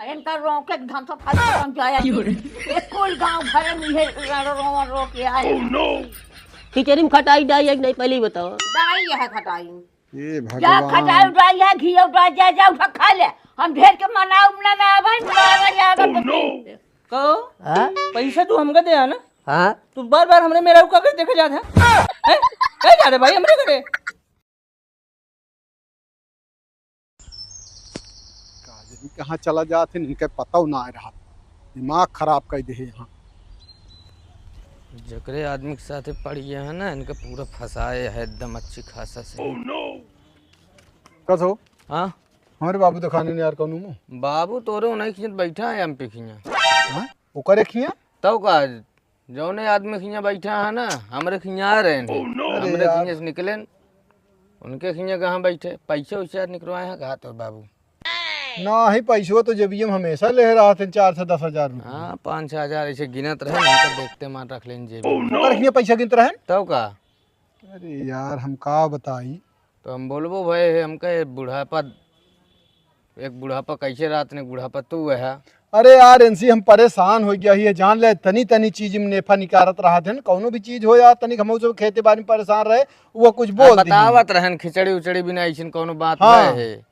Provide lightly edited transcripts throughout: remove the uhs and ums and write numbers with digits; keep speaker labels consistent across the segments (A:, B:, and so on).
A: इनका रोके ढंग से फल पहुंच जाया एक कुल गांव भर में ये रो के आए।
B: खिचड़ी में खटाई डाई है कि नहीं पहले ही बताओ।
A: दाई है खटाई
C: ये
A: जा खटाई
C: भगवान
A: डाई है घी उड़ा जा उठा खा ले हम ढेर के मनाऊ ना ना भाई मारा जाएगा
D: कहो
B: हाँ
D: पैसा तू हमका दे ना।
B: हाँ
D: तू बार बार हमने मेरा का कर देखा जाता है कह जा रहे भाई हमरे करे।
C: कहाँ चला जाते इनके पता ना आ रहा दिमाग खराब कर दे यहाँ।
E: जकरे आदमी के साथ पड़ गया है ना इनका पूरा फंसाए है एकदम अच्छी खासा से।
C: कसो
E: हाँ
C: हमारे बाबू दिखाने ने यार कौन मुँह
E: बाबू तोरे नहीं खिंचत बैठा है हम पे खिंचा
C: हाँ ओकरे खिया
E: तब का जौने आदमी खिंचा बैठा है ना हमरे खिंचा रहे हैं हमरे खिंचे से निकले उनके खिंचा कहाँ बैठे पैसे वैसे निकलवाए हैं कहा तो बाबू
C: ना ही पैसों तो जब ये हमेशा ले रहा थे 4 से 10 हजार रुपये।
E: हाँ 5-6 हजार ऐसे गिनत रहे उनको देखते मार रख लें जेब में।
C: ओकर खिया पैसा गिनते रहे।
E: तब का
C: अरे यार हम का बताई
E: तो हम बोलबो भाई हमका बुढ़ापा एक बुढ़ापा कैसे रात ने बुढ़ापा तू है।
C: अरे यार इनसे हम परेशान हो गया ये जान ले तनी तनी चीज में नेफा निकारत रहा थे कौनो भी चीज हो यार तनिक हम सब खेती बाड़ी में परेशान रहे वो कुछ बोल दी
E: बतावत रहन खिचड़ी उचड़ी बिना ऐसी कोनो बात
C: हाँ।
E: है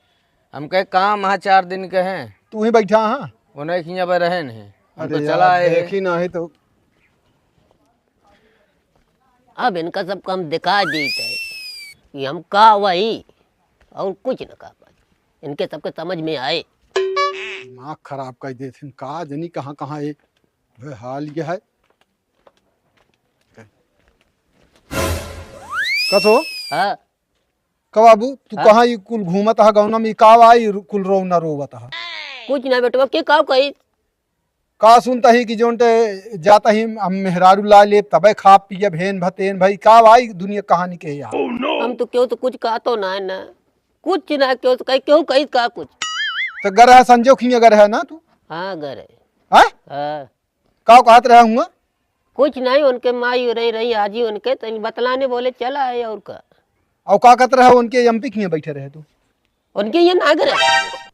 E: हम कहे काम हाँ 4 दिन के हैं
C: तू ही बैठा हाँ।
E: उन्हें खिंजा पे रहे नहीं हम तो
C: अरे
E: चला
C: यार
E: आए हैं।
C: देखी ना है तो
B: अब इनका सब काम दिखा देता है कि हम का वही और कुछ न का पाए इनके सबके समझ में आए।
C: दिमाग खराब कर दे थे का जनी कहाँ कहाँ है वह हाल ये है। कसो
B: हाँ
C: का बाबू तू कहाँ ये कुल घूमत है गाँव में का आई कुल रो न रोवत है
B: कुछ ना बेटवा के का कही
C: का सुनता ही कि जोंटे जाता ही हम मेहरारू ला ले तबे खा पिए भेन भतेन भाई का आई दुनिया कहानी के यार।
B: हम तो क्यों तो कुछ कहा तो ना है ना कुछ ना क्यों तो कही क्यों कही का कुछ
C: तो गर है संजो खी अगर है ना तू
B: हाँ घर है
C: है
B: हाँ
C: का कहत रहा हूँ
B: कुछ नहीं उनके माई रही आजी उनके तो बतलाने बोले चला है और का
C: और का कहत रहा उनके एमपी खी बैठे रहे तू
B: उनके ये नागर है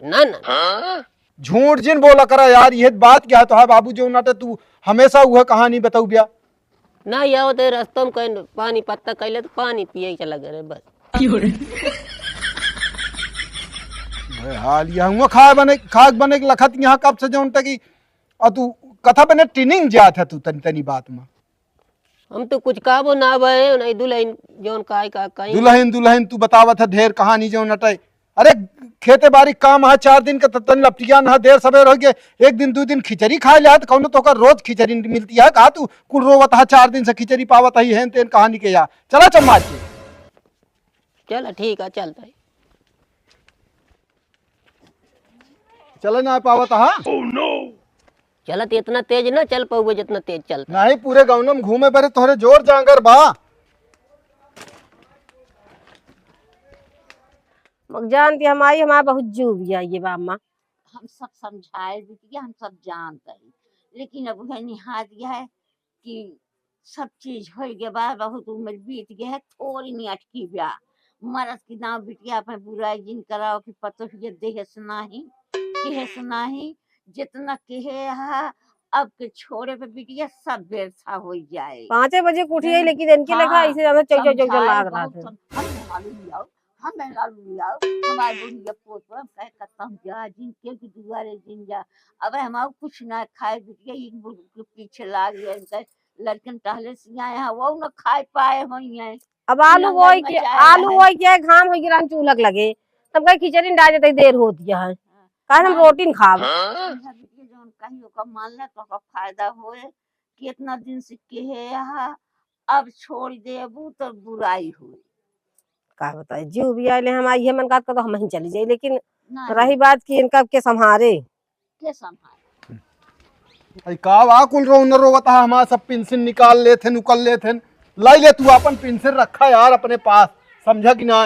B: ना ना
C: झूठ जिन बोला करा यार ये बात क्या है तो है बाबू जो नाटे तू हमेशा वह कहानी बताऊ बिया
B: ना या होते रास्तों में कहीं पानी पत्ता कैले तो पानी पिए चला गए बस
C: हाल यह हुआ खाक बने के लखत यहाँ कब से जोन तक और तू कथा बने ट्रेनिंग जात है तू तनी तनी बात में
B: हम तो कुछ काबो ना बे नहीं दुल्हन जोन काय का कहीं
C: दुल्हन तू बतावत है ढेर कहानी जो नटे अरे खेते बाड़ी काम है 4 दिन का तन लपटिया ना देर सवेर हो गए 1 दिन 2 दिन खिचड़ी खा लिया तो कौन तो रोज खिचड़ी मिलती है कहा तू कुल रोवत है 4 दिन से खिचड़ी पावत है हेन तेन कहानी के यार चला चम्मा के
B: चल ठीक है चलता है
C: चला ना पावत है
B: चलत इतना तेज ना चल पाओगे जितना तेज चलता
C: नहीं पूरे गाँव में घूमे बरे तोहरे जोर जांगर बा
F: जानती हमारी हमारा बहुत जूबिया ये बाम्मा
A: हम सब समझाए बिटिया हम सब जानते हैं लेकिन अब है निहा दिया है कि सब चीज हो गया बा बहुत उम्र बीत गया है थोड़ी नहीं अटकी ब्या मरद की नाम बिटिया अपने बुराई जिन कराओ कि पतो ये देह सुना ही जितना कहे हा अब के छोड़े पे बिटिया सब व्यर्था हो जाए
F: 5 बजे उठी लेकिन इनके लगा ऐसे ज्यादा चौक चौक लाग रहा था
A: हमारे बुढ़िया पोत कह खत्म जा जिन के दुआरे जिन जा अब हम कुछ ना खाए बिटिया के पीछे लाग गए लड़कन टहले से आए हैं वो न खाए पाए हुई
F: अब आलू वही के घाम हो गिरा चूलक लगे तब कहीं खिचड़ी डाल देते देर होती है कहा हम रोटी खाव
A: जोन कहियो का मानला तो का फायदा होए कितना दिन से कहे अब छोड़ देबू तो बुराई हुई
F: का बताए जीव भी आए हम आई मन का तो हम ही चली जाए लेकिन रही बात की इनका के संभारे
A: के संभारे
C: का वा कुल रो न रोवत है हमारा सब पेंशन निकाल ले थे निकल ले थे लाई ले तू अपन पेंशन रखा यार अपने पास समझा कि ना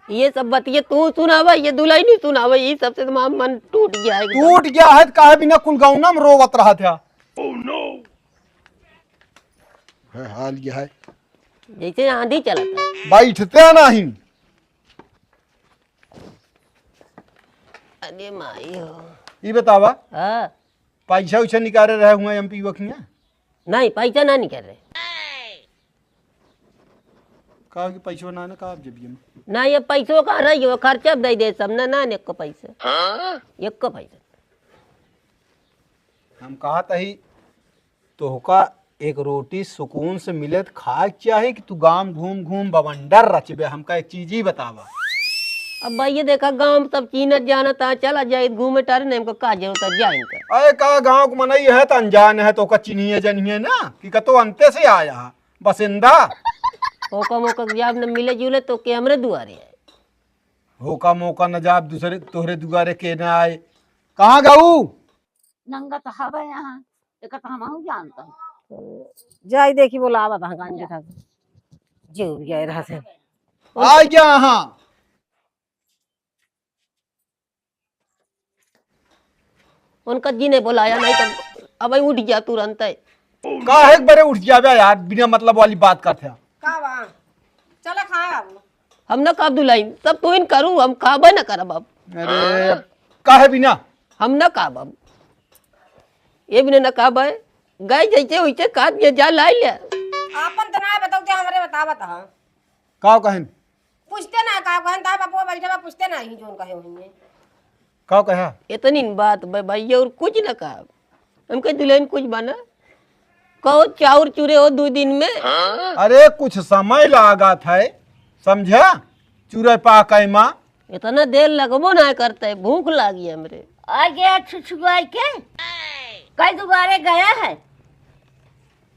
B: ये सब बतिए तू सुनावा ये दुल्हन नहीं सुनावा ये सबसे तुम्हारा मन टूट गया है
C: टूट गया है काहे बिना कुल गाँव में रोवत रहा था हाल यह है
B: जैसे आंधी चला था
C: बैठते नहीं
B: अरे माई हो
C: ये बतावा
B: हाँ
C: पैसा उछा निकाले रहे हुए एमपी वखिया
B: नहीं पैसा ना निकल रहे
C: कहा कि पैसा ना ना कहा जब ये
B: ना ये पैसों का रही हो खर्चा दे दे सब ना एक को पैसा एक को पैसा
C: हम कहा तही तोहका एक रोटी सुकून से मिले तो खाए चाहे कि तू गांव घूम घूम बवंडर रचबे। हमका एक चीज ही बतावा।
B: अब भाई ये देखा गांव में सब चीनत जानत है चला जाए घूमे टारे नहीं हमको का जरूरत है जाए इनका
C: अरे का गांव को मनई है तो अनजान है तो चिन्हिए जनिए ना कि कतो अंते से आया बसिंदा
B: मौका मौका जब न मिले जुले तो के हमरे दुआरे है
C: होका मौका न जाब दूसरे तोहरे दुआरे के न आए। कहाँ गाऊ
A: नंगा तो हवा यहाँ एक तो हम जानता हूँ
F: जाई देखी बोला आवा था गांजे था जो गया रहा से
C: आ गया हाँ
B: उनका जी ने बुलाया नहीं तो अब उठ गया तुरंत है
C: काहे बड़े उठ जावे यार बिना मतलब वाली बात करते हैं।
F: का वहां चला खाए बाबू
B: हम ना का दुलाई तब तो इन करूँ हम खाबे ना करब अब
C: अरे काहे बिना
B: हम ना खाब अब ये बिना ना खाबे गए जैसे वैसे काट ये जा लाई ले
F: आपन तो ना बताओ ते हमरे बतावत हां
C: का कहन
F: पूछते ना का कहन ता बापू बैठा पूछते ना ही जोन कहे होइए
C: का कहा
B: इतनी बात भाई और कुछ ना कहा हम कह दुल्हन कुछ बना कहो चाउर चूरे हो 2 दिन में
C: अरे कुछ समय लगा था समझा चूरे पा कैमा
B: इतना देर लगबो ना करता है भूख लागी हमरे
A: आ गया छुछुआई के कई दोबारे गया है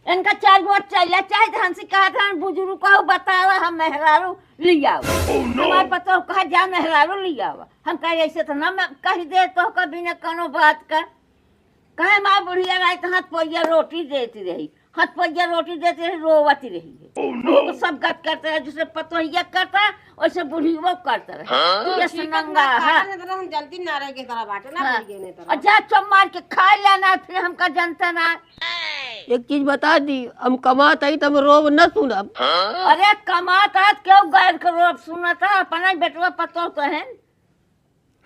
A: इनका 4 वोट चाहिए चाहे तो हमसे कहा था बुजुर्ग को बतावा हम मेहरारू लिया हमारे पता कहा जा मेहरारू लिया हम कहे ऐसे तो ना मैं कही दे तो कभी न कोनो बात का कहे माँ बुढ़िया रही तो हाथ पैया रोटी देती रही हाथ पैया रोटी देती रही रोवती रही है सब गत करते रहे जिसे पतोहिया करता वैसे बुढ़िया करता रहे ये सुनंगा है
F: हम जल्दी ना रह के तरह बाटे ना
A: हाँ।
F: पड़ गए ने तरह
A: और जा चम मार के खा लेना फिर हमका जनता ना
B: एक चीज बता दी हम कमात आई तब रोब न सुनब
A: अरे कमाता क्यों गैर के रोब सुनता अपना बेटवा पतो तो है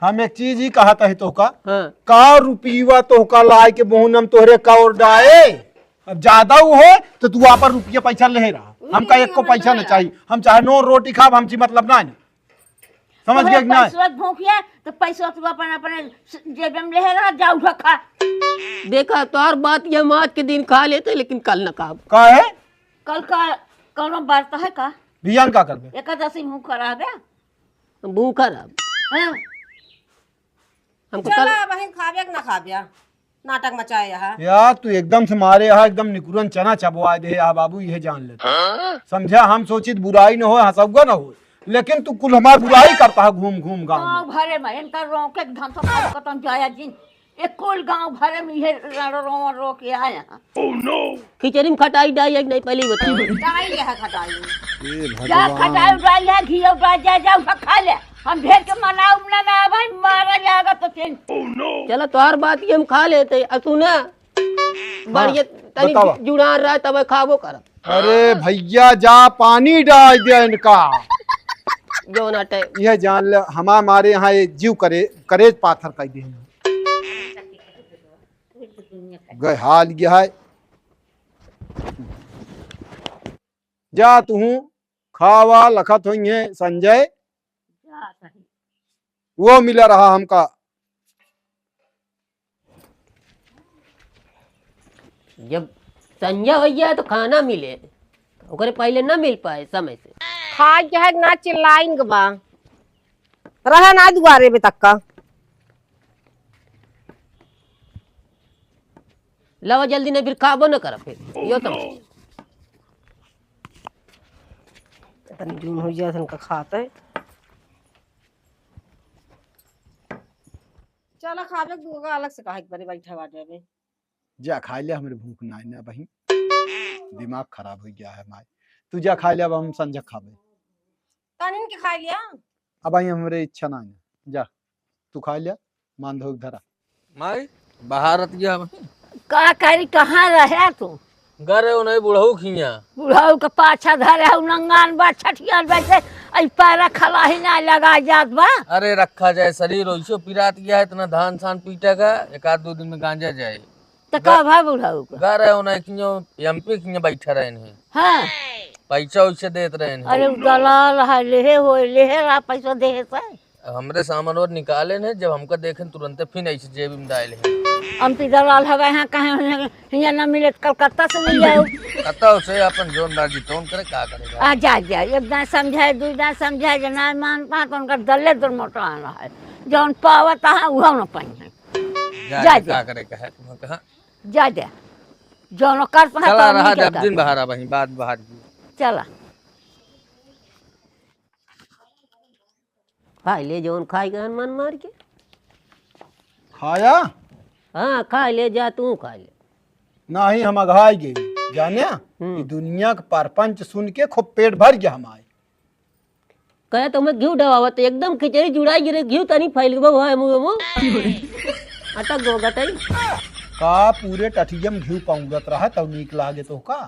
C: हम एक चीज ही कहा था तोहका
B: हाँ
C: का रुपीवा तोहका लाए के बहुनम तोहरे का और डाए अब ज्यादा हो तो तू वहाँ पर रुपया पैसा ले रहा हमका एक को पैसा न चाहिए हम चाहे 9 रोटी खाब हमची मतलब ना समझ गया कि नहीं
A: पैसा भूखिया तो पैसा तू अपन अपने जेब में ले रहा जाऊ खा
B: देखा तो हर बात ये हम आज के दिन खा लेते लेकिन कल न खाब
C: का है
A: कल का कौनो बात है का
C: बियान का करबे
A: एकादशी मुंह खराब है
B: भूखा रह
A: हाँ?
B: हमको कल
F: चला बहन खाबे के ना खाबिया नाटक मचाए यहाँ
C: यार तू एकदम से मारे यहाँ एकदम निकुरन चना चबवा दे आ बाबू यह जान ले समझा हम सोचित बुराई न हो हंसौगा न हो लेकिन तू कुल हमारी बुराई करता है घूम घूम गाँव में।
A: गाँव भरे में इनका रोके धन तो खत्म जाया जिन एक कुल गाँव भरे में ये रो के आया
B: खिचड़ी में खटाई डाई है कि नहीं पहले ही बताओ
A: डाल है खटाई जा खटाई डाल है घी डाल जा जाओ खा ले हम ढेर के मनाऊ ना भाई मारा जाएगा तो फिर
B: चलो तो हर बात ये हम खा लेते सुना बढ़िया
C: बतावा।
B: तनी जुड़ा रहा तब खाबो करब
C: अरे भैया जा पानी डाल दिया इनका
B: जो नाटे
C: यह जान ले हमारे यहाँ ये जीव करेज पाथर कर दे गए हाल यह है जा तू खावा लखत हुई है संजय वो मिला रहा हमका
B: जब संजय हो गया तो खाना मिले ओकरे पहले ना मिल पाए समय से
F: खा के है ना चिल्लाइन के बा रहा ना दुआरे में तक का
B: लवा जल्दी नहीं फिर खाबो न कर फिर यो तो
F: तनी जून हो जाए उनका खाता है चला खाबे दूगा अलग से काहे बड़े बैठा बाटे में
C: जा खा लिया हमारे भूख ना ना बही दिमाग खराब हो गया है माय तू जा खा लिया अब हम संजय खाबे
F: तनिन के खा लिया
C: अब आई हमारे इच्छा ना है जा तू खा लिया मान धो धरा
E: माई बाहर रतिया
A: का करी कहाँ रहे तू
E: गरे नहीं बुढ़ऊ खिया
A: बुढ़ाऊ के पाछा धरे नंगान बा छठियान बैठे आई पैरा खला ही ना लगा जात बा।
E: अरे रखा जाए, शरीर वैसे पिरात गया है, इतना धान सान पीटेगा, एक आध 2 दिन में गांजा जाए।
A: तो का भाई बुढ़ाऊ का
E: गा रहे हो ना कि एमपी की बैठा रहे हैं,
A: हाँ।
E: पैसा वैसे देते रहे हैं।
A: अरे उ दलाल है, लेहे रहा पैसा दे से।
E: हमरे सामान और निकाले हैं, जब हमको देखें तुरंत फिर ऐसे जेब में डाले हैं।
A: एमपी दलाल हवा यहाँ कहाँ यहाँ ना मिले कलकत्ता से मिल जाओ।
E: कता उसे अपन जोन राजी टोन करे क्या करेगा।
A: आ जा एक दान समझाए 2 दान समझाए जो ना मान पा तो उनका दल्ले दूर मोटा रहा है, जौन पावत है वह न पाई है। जा
E: क्या करेगा है तुम्हें कहा
A: जा जौन कर पा
E: चला रहा जब दिन बहारा वहीं बात बाहर की
A: चला।
B: खाई ले जौन खाई गहन मन मार के।
C: खाया
B: हाँ खा ले, जा तू खा ले।
C: ना ही हम अघाई गए जाने कि दुनिया का परपंच सुन के खूब पेट भर गया हमारे।
B: कहे तो मैं घी डबावत एकदम खिचड़ी जुड़ाई गिरे घी तनी फैल गो है मुंह में अटक गो गटई
C: का पूरे टठियम घी पाऊंगत रहा तब नीक लागे तो का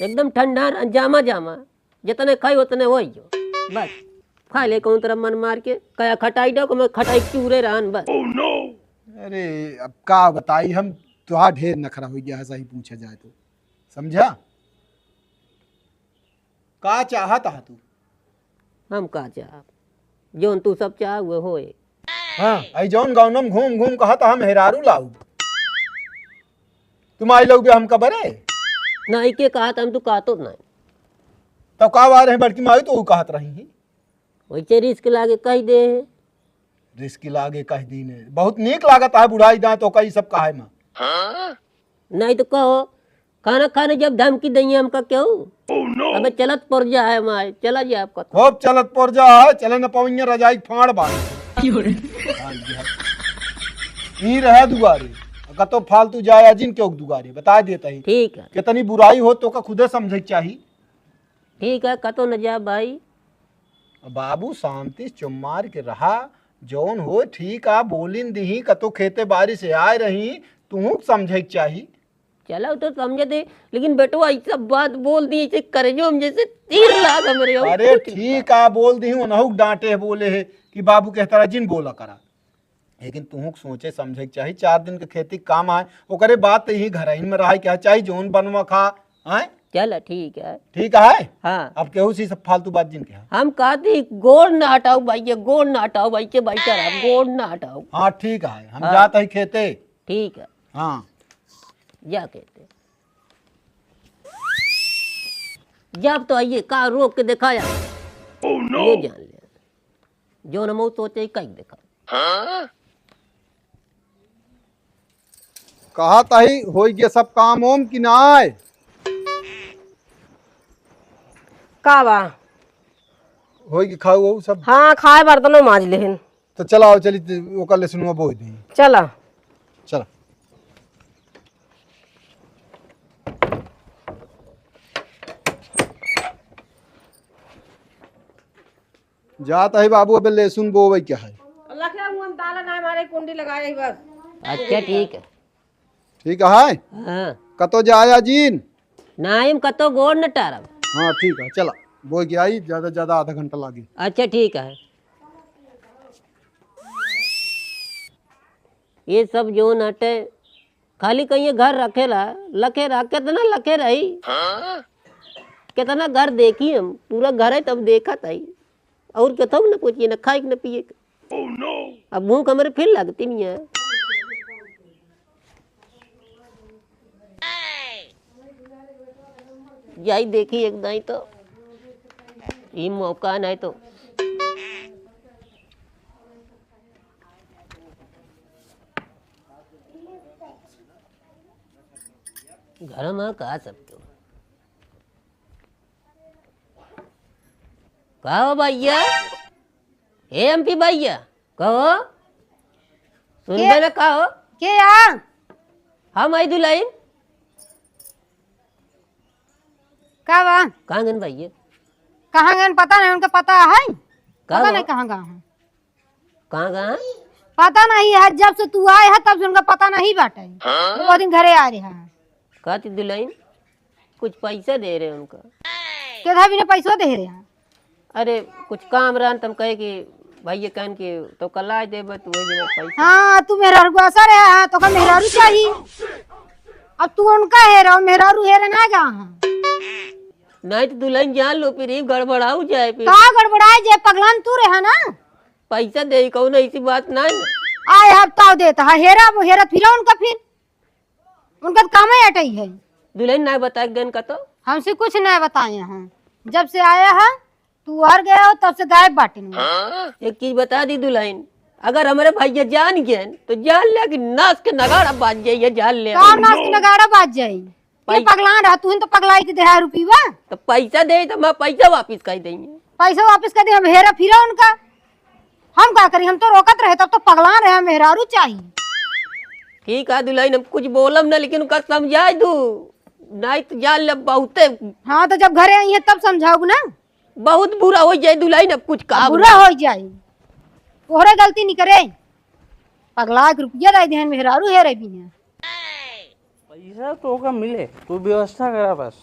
B: एकदम ठंडा जामा जामा जितने खाई उतने हो जो बस खा ले कौन तरह मन मार के कया खटाई डो को मैं खटाई चूरे रहन बस।
C: अरे अब का बताई हम तुहा ढेर नखरा हो गया है, सही पूछा जाए तो समझा। का चाहत है तू?
B: हम का चाह जोन तू सब चाह वो होए।
C: हाँ आई जौन गाँव घूम घूम कहा था हम हेरारू लाऊ, तुम आई लोग भी हम कबरे
B: नहीं के कहा हम तू कहा तो नहीं
C: तब का बार है बड़की माई तो कहत रही ही
B: वैसे रिस्क लागे कह दे
C: रिस्क लागे कह दी ने बहुत नीक लागत है बुढ़ाई दांत तो कई सब कहा है माँ।
B: नहीं तो कहो खाना खाने जब धमकी दइए हमका क्यों अबे चलत पड़ जा है माए चला जाए आपका
C: खूब चलत पर जा चले न पाइए रजाई फाड़ बांध ही रहे दुआरे कतो फालतू जाया जिन क्यों दुआरे बता देता ही
B: ठीक है
C: कितनी बुराई हो तो का खुदे समझे चाहिए।
B: ठीक है कतो न जा भाई
C: बाबू शांति चुम्मार के रहा जौन हो ठीक आ बोलिन दी कतो खेते बारी से आए रही तू समझे चाहिए।
B: चलो तो समझे दे लेकिन बेटो ऐसा बात बोल दी ऐसे कर जो हम जैसे तीर लाग मेरे
C: अरे ठीक आ बोल दी हूँ नहुक डांटे बोले है कि बाबू कह तरह जिन बोला करा लेकिन तू सोचे समझे चाहिए 4 दिन के खेती काम आए ओकरे बात यही घर में रहा क्या चाहिए जोन बनवा खा आए
B: चलो ठीक है
C: हाँ अब केहू सी सब फालतू बात जिन के
B: हम कहती गोड़ न हटाओ भाई गोड़ न हटाओ भाई के भाई चढ़ा गोड़ न हटाओ।
C: हाँ ठीक है हम जाते ही खेते
B: ठीक है
C: हाँ
B: जा कहते जब तो आइए का रोक के दिखाया ये जान ले जो न सोचे कहीं दिखा
C: कहा तही हो गया सब काम ओम कि ना आए
F: का बा
C: हो गया खाऊ वो सब।
F: हाँ खाए बर्तनों माज लेहन
C: तो चलाओ चली ओकर ले सुनुआ बोल दी
F: चला
C: चला जाता है बाबू अबे लहसुन बोवे क्या है
F: दाला ना हमारे कुंडी लगाए बस।
B: अच्छा ठीक है
C: ठीक है
B: हाँ
C: कतो जाया जीन
B: नाइम कतो गोड़ न टारब।
C: हाँ ठीक है चला बोल के आई ज्यादा से ज्यादा आधा घंटा लागे।
B: अच्छा ठीक है ये सब जो नटे खाली कहीं घर रखेला लखे रहा कितना लखे रही कितना घर देखी हम पूरा घर है तब देखा था और क्या न कुछ न खाए न पिए अब भूख हमारे फिर लगती नहीं है। यही देखी एक नहीं तो ये मौका नहीं तो घर में कहा सबको कहो भैया एमपी भैया कहो सुन ना कहो
G: के यार
B: हम आई दुलाई
G: का बा
B: कहाँ गन भैया
G: कहाँ गए पता नहीं उनका पता है पता
B: कहाँ
G: नहीं कहाँ गए हैं
B: कहाँ कहाँ
G: पता नहीं है जब से तू आए है तब से उनका पता नहीं बाटे वो दिन घरे आ रहा है
B: कहती दुलाई कुछ पैसा दे रहे उनका
G: केधा भी ने पैसा दे रहे हैं
B: अरे कुछ काम रहन तुम कहे कि भैया कहन के तो कल आ देबे तू वही दिन पैसा।
G: हाँ तू मेहरारू को असर है हाँ, तो का मेहरारू चाहिए। अब तू उनका हेरा मेहरारू हेरा ना गा हाँ।
B: नहीं तो दुल्हन जान लो फिर गड़बड़ाऊ जाए फिर
G: का गड़बड़ाए जे पगलान तू रहा ना।
B: पैसा दे कौन ऐसी बात ना है।
G: आए हफ्ता देता है हेरा वो हेरा फिर उनका तो काम ही अटई है।
B: दुल्हन ना बता गन का तो
G: हमसे कुछ नहीं बताए हैं। जब से आया है तू हर गया हो तब से गायब बाटे
B: एक चीज बता दी दुल्हन, अगर हमारे भैया जान गए तो जान लिया कि नाच के नगाड़ा बाज जाइए जान लिया
G: काम नाच के नगाड़ा बाज जाई। ये पगला रहा तू तो पगलाई थी 1000 रुपया
B: तो पैसा दे तो मैं पैसा वापिस कर देंगे।
G: पैसा वापस कर दे हम हेरा फिरा उनका हम क्या करी। हम तो रोकत रहे तब तो पगला रहे मेहरारू चाहिए।
B: ठीक है दुल्हन हम कुछ बोलम ना लेकिन उनका समझा दू नहीं तो जान ले बहुते
G: हाँ तो जब घरे आई है तब समझाओगे ना।
B: बहुत बुरा हो जाए दुल्हन अब कुछ काम
G: बुरा हो जाए तोहरे गलती नहीं करे। पगला के रुपया दे दे मेहरारू हेरे भी है।
D: पैसा तो का मिले तू व्यवस्था करा बस।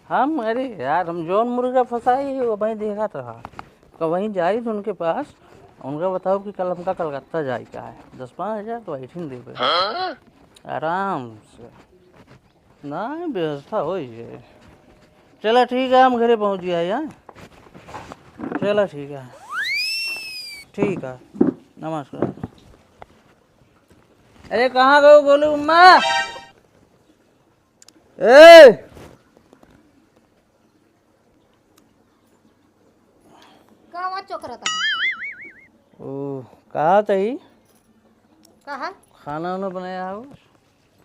D: हम अरे यार हम जौन मुर्गा फंसाई वहीं देखा था तो वहीं जाई तो उनके पास उनका बताओ कि कल हमका कलकत्ता जाए का है 10-5 हज़ार तो ऐठिन देवे आराम से ना व्यवस्था हो जाए। चला ठीक है हम घरे पहुँच गया यार। चला ठीक है नमस्कार। अरे कहाँ गए बोलो उम्मा ए
G: का चौक रहता है
D: ओ कहा तही
G: कहा
D: खाना वाना बनाया हो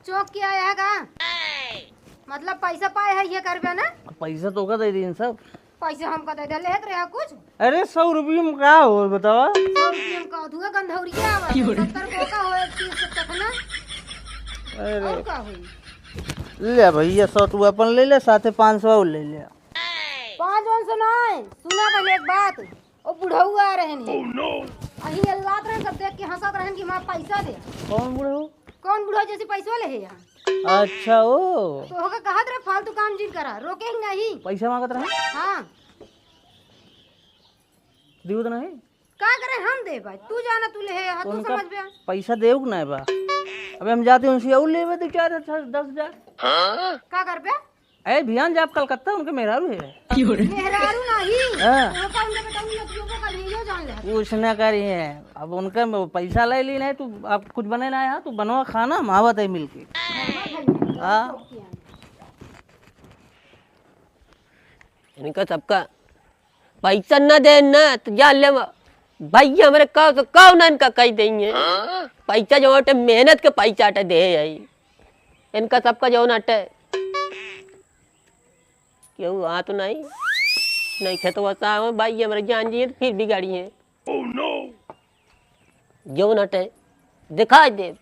G: चौक किया है का मतलब पैसा पाए है ये करबे ना।
D: पैसा तो का दे दी सब
G: पैसे हमका दे दे लेत रहे कुछ।
D: अरे 100 रुपये में क्या हो बतावा
G: 100 रुपये में का धुआ गंधौरी क्या आवा 70 को का होए 30 तक ना।
D: अरे
G: और का होई
D: ले भैया 100 तू अपन ले ले साथे 500 और ले ले।
G: 500 नहीं सुना पहले एक बात ओ बुढ़ऊ आ रहे हैं अही अल्लाह तरह सब देख के हंसत रहन कि मां पैसा दे।
D: कौन बुढ़ऊ
G: कौन बुढ़ऊ जैसे पैसा ले है यहाँ
D: अच्छा ओ
G: तो होगा कहा तेरे फालतू काम जिन करा रोके नहीं।
D: पैसा मांगत रहे
G: हाँ
D: दियो तो नहीं
G: का करे हम दे भाई तू जाना तू ले है तू
D: उनका
G: समझ बे।
D: पैसा देव ना बा अबे हम जाते उनसे और लेवे 2-4-10 हज़ार
G: का कर बे
D: ए भियान जाप कलकत्ता उनके मेहरारू है
G: मेहरारू नहीं
D: हाँ।
G: होगा उनके बेटा उन लोगों का नहीं जान ले।
D: कुछ ना करी है अब उनका पैसा ले ली नहीं तू आप कुछ बने ना यहाँ तू बनवा खाना मावत है मिलके हाँ
B: इनका सबका पैसा न दे ना तो जान ले भैया हमारे का तो कौ ना इनका कह देंगे पैसा जो अटे मेहनत के पैसा अटे दे आई इनका सबका जो अटे क्यों आ तो नहीं खेतो वसा भाई हमारे जान जी फिर भी गाड़ी है जो नटे दिखाई दे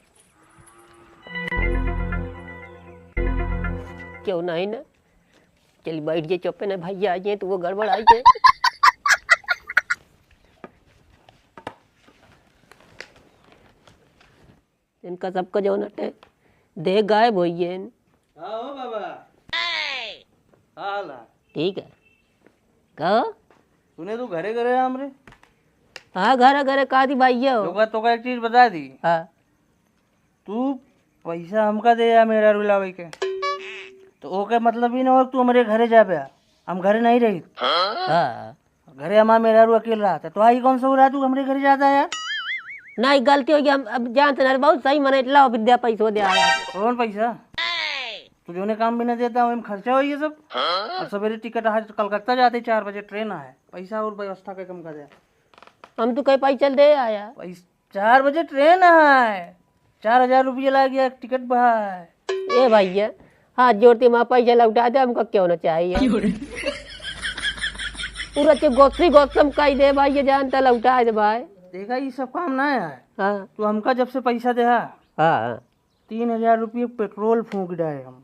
B: क्यों नहीं ना चल बैठ गए चौपे ना भैया आ जाए तो वो गड़बड़ आई जाए। इनका सबका जो नटे देह गायब हो गए।
D: हाँ हो बाबा हाँ
B: ठीक है कहो
D: तूने तो घरे घरे हमरे
B: हाँ घर घरे कहा दी भैया हो
D: लोगा तो का एक चीज बता दी
B: हाँ
D: तू पैसा हमका दे या मेरा रुलावे के तो ओके मतलब ही ना हो तू हमारे घरे जा पे हम घरे नहीं रही
B: हाँ
D: घरे हमारा मेरा रू अकेला रहा था तो आई कौन सा हो रहा तू हमारे घरे जाता है यार
B: नहीं गलती हो गई हम अब जानते ना बहुत सही मने लाओ विद्या पैसो दे आया
D: कौन पैसा तू जो ने काम भी ना देता वही खर्चा हो ये सब और सवेरे टिकट आज कलकत्ता जाते 4 बजे ट्रेन है पैसा और व्यवस्था का कम कर दे
B: हम तो कहीं पैसा दे आया
D: पैसा 4 बजे ट्रेन है 4000 रुपये लग गया टिकट भाई
B: ए भैया हाथ जोड़ते वहाँ पैसा लौटा दे हमको क्यों ना चाहिए पूरा गोत्री गोत्रम कही दे भाई ये जानता लौटा दे भाई
D: देखा ये सब काम ना है
B: हाँ
D: तू हमका जब से पैसा दे
B: हाँ
D: 3000 रुपये पेट्रोल फूंक डाले हम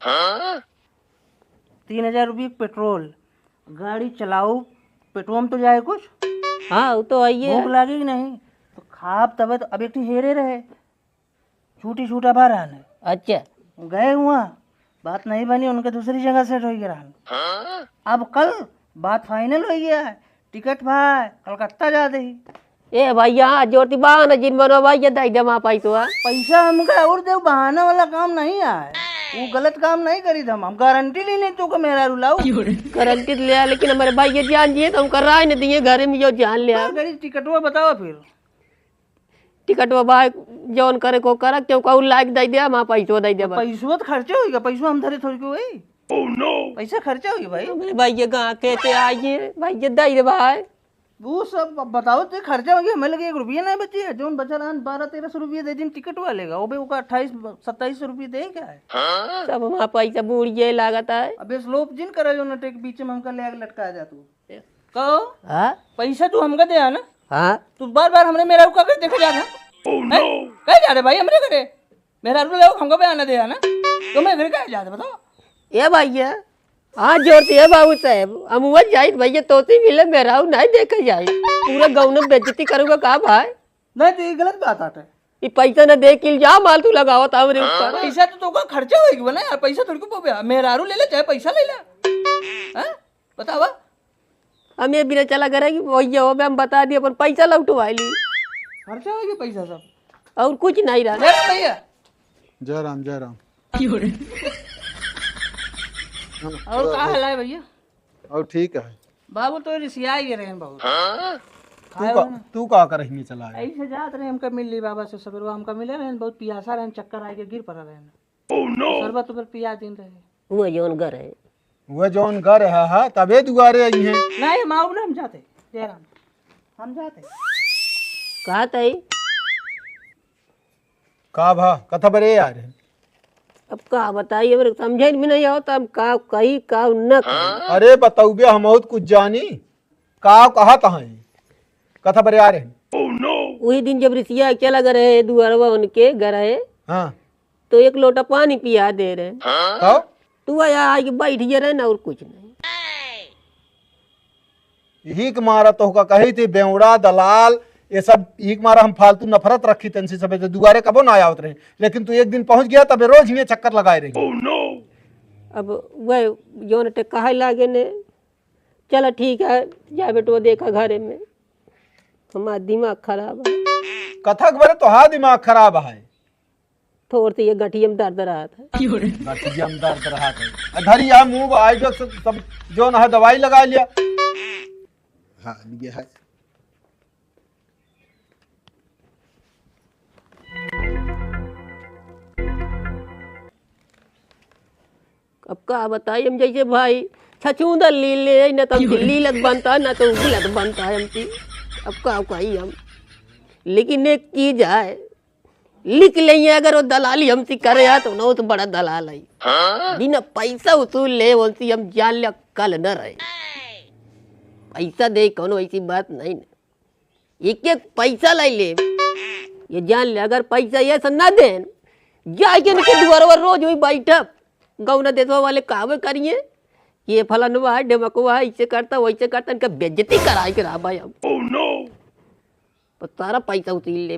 D: 3000 रुपये पेट्रोल गाड़ी चलाओ पेट्रोल में तो जाए कुछ
B: हाँ वो तो है
D: भूख लगी कि नहीं तो खाब तब तो अब एक हेरे रहे छूटी छूटा बार आने
B: अच्छा
D: गए हुआ बात नहीं बनी उनके दूसरी जगह सेट हो गया अब कल बात फाइनल हो गया है, टिकट भाई कलकत्ता जा दे।
B: ए भैया जोटी बान जिन बनो भैया दई दे वहाँ पैसा
D: पैसा हमका और देव बहाना वाला काम नहीं है, वो गलत काम नहीं करी हम गारंटी ली नहीं तो मेरा रुलाऊ
B: गारंटी लिया, लेकिन हमारे भैया जान दिए तो हम कर रहा ही नहीं दिए घर में जो जान लिया।
D: टिकट वो बताओ फिर
B: टिकट वो भाई जौन करे को कर क्यों कहू लाइक दई दे वहाँ पैसा दई दे
D: पैसा तो खर्चा होगा, पैसा हम धरे थोड़ी को पैसा खर्चा होगी भाई।
B: भैया कहाँ कहते आइए भैया दई दे भाई,
D: वो सब बताओ तो खर्चा हो गया, हमें लगे 1 रुपया नहीं बची है, जो बचा रहा 1200-1300 रुपये दे दिन टिकट वालेगा, वो भी 2800-2700 रुपये दे क्या है
B: सब वहाँ पैसा बूढ़िए लागत है।
D: अबे स्लोप जिन करा जो नटे के बीच में हमका ले लटका जा तू कहो
B: हाँ
D: पैसा तू हमका दे ना,
B: हाँ
D: तू बार बार हमने मेरा रुका कर देखा जा रहा कह जा रहे भाई हमरे घरे मेरा रुका ले हमको भी आना दे ना, तो मैं घर कह जा रहे बताओ।
B: ये भैया हाँ जोड़ती है बाबू साहब, हम हुआ जाए भैया तोती मिले मेरा नहीं देखे जाए, पूरा गाँव में बेइज्जती करूँगा कहा भाई।
D: नहीं तो ये गलत बात आता है,
B: ये पैसा न दे के जा माल तू लगाओ था मेरे ऊपर।
D: पैसा तो का खर्चा होगी ना यार, पैसा थोड़ी को मेरा ले ले चाहे पैसा ले ले बतावा।
B: हम ये बिना चला करेंगे भैया हो हम बता दिए अपन पैसा लौटवा ली,
D: खर्चा होगी पैसा सब
B: और कुछ नहीं रहा
D: भैया।
C: जय राम जय राम।
D: और कहा हाल है भैया?
C: और ठीक है
D: बाबू तो रिसिया ही रहे हैं बहुत।
C: तू का कर ही चला है
D: ऐसे जात रहे हमका मिल ली बाबा से सवेरे हमका मिले रहे बहुत पियासा रहे, चक्कर आए के गिर पड़ा रहे शरबत उबर पिया दिन रहे।
B: वो जौन घर है
C: वह जौन घर है तबे दुआरे आई है।
D: नहीं माऊ ना हम जाते जयराम हम जाते
B: कहा था
C: का भा कथा बरे यार है।
B: अब का बताइए मेरे समझे में नहीं आता, हम का कही का न कही।
C: अरे बताऊ बे हम बहुत कुछ जानी का कहा कहाँ है कथा बरे यार है।
B: वही दिन जब रिसिया चला गए रहे दुआरवा उनके घर है
C: हाँ
B: तो 1 लोटा पानी पिया दे रहे
C: तो
B: तू आया आके बैठ गया रहे ना और कुछ नहीं।
C: यही के मारा तो का कही थी बेवड़ा दलाल ये सब एक मारा हम फालतू नफरत रखी तनसी सब दुआरे कबो ना आवत रहे, लेकिन तू एक दिन पहुंच गया तब रोज ही चक्कर लगाए रही।
B: अब वह जौन टे कहा लागे ने चलो ठीक है जा बेटो देखा घरे में, हमारा दिमाग खराब है।
C: कथक बरे तो हाँ दिमाग खराब है,
B: थोड़ी सी ये गठियम दर्द रहा था।
C: गठियम दर्द रहा था धरी है मुंह आई जो सब जो ना दवाई लगा लिया। हाँ ये है
B: अब का बताइए हम जैसे भाई छछूंदर ली ले न तो लीलत बनता न तो गिलत बनता है हमकी। अब का कही हम, लेकिन एक चीज है लिख लेंगे अगर वो दलाली हमसे करे तो ना तो बड़ा दलाल है, बिना पैसा वसूल ले बोलती हम जान लिया कल न रहे। पैसा दे कौन ऐसी बात नहीं, एक एक पैसा ले ले ये जान ले, अगर पैसा ये सब ना दे जाके दुआर रोज वही बैठब गौना देशवा वाले कावे करिए ये फलानवा है ढमकवा है ऐसे करता वैसे करता, इनका बेइज्जती कराए के रहा भाई हम। सारा पैसा उसील ले